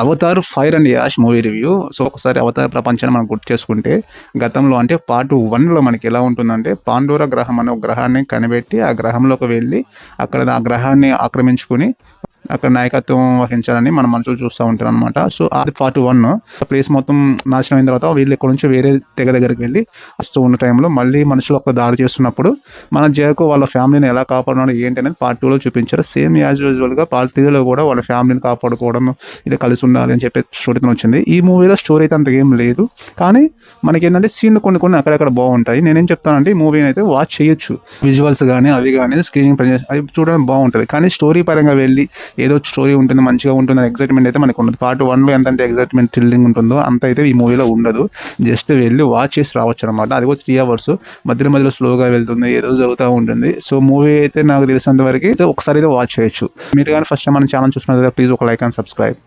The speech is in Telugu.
Avatar fire and ash movie review. So ఒకసారి అవతార్ ప్రపంచాన్ని మనం గుర్తు చేసుకుంటే గతంలో అంటే పార్ట్ 1లో మనకి ఎలా ఉంటుందంటే పాండోరా గ్రహం అనే ఒక గ్రహాన్ని కనిపెట్టి ఆ గ్రహంలోకి వెళ్ళి అక్కడ ఆ గ్రహాన్ని ఆక్రమించుకుని అక్కడ నాయకత్వం వహించాలని మన మనుషులు చూస్తూ ఉంటారు అనమాట. సో అది పార్ట్ 1. ప్లేస్ మొత్తం నాశనం అయిన తర్వాత వీళ్ళు ఇక్కడ నుంచి వేరే తెగ దగ్గరికి వెళ్ళి వస్తూ ఉన్న టైంలో మళ్ళీ మనుషులు ఒక దాడి చేస్తున్నప్పుడు మన జయకు వాళ్ళ ఫ్యామిలీని ఎలా కాపాడున్నాడు ఏంటి అనేది పార్ట్ 2లో చూపించారు. సేమ్ యాజ్ యూజువల్గా పార్ట్ 3లో కూడా వాళ్ళ ఫ్యామిలీని కాపాడుకోవడం ఇలా కలిసి ఉండాలి అని చెప్పి స్టోరీతో వచ్చింది. ఈ మూవీలో స్టోరీ అయితే అంతగా ఏం లేదు, కానీ మనకి ఏంటంటే సీన్లు కొన్ని అక్కడక్కడ బాగుంటాయి. నేనేం చెప్తానంటే ఈ మూవీని అయితే వాచ్ చేయొచ్చు. విజువల్స్ కానీ అవి కానీ స్క్రీనింగ్ అవి చూడడం బాగుంటుంది, కానీ స్టోరీ పరంగా వెళ్ళి ఏదో స్టోరీ ఉంటుంది మంచిగా ఉంటుంది ఎక్సైట్మెంట్ అయితే మనకు ఉండదు. పార్ట్ 1లో ఎంతంటే ఎక్సైట్మెంట్ థ్రిల్లింగ్ ఉంటుందో అంత అయితే ఈ మూవీలో ఉండదు. జస్ట్ వెళ్ళి వాచ్ చేసి రావచ్చు అనమాట. అది కూడా 3 hours మధ్యలో స్లోగా వెళ్తుంది, ఏదో జరుగుతూ ఉంటుంది. సో మూవీ అయితే నాకు తెలిసినంత వరకు ఒకసారి అయితే వాచ్ చేయొచ్చు. మీరు కానీ ఫస్ట్ టైం మన ఛానల్ చూస్తున్నట్లయితే ప్లీజ్ ఒక లైక్ అండ్ సబ్స్క్రైబ్.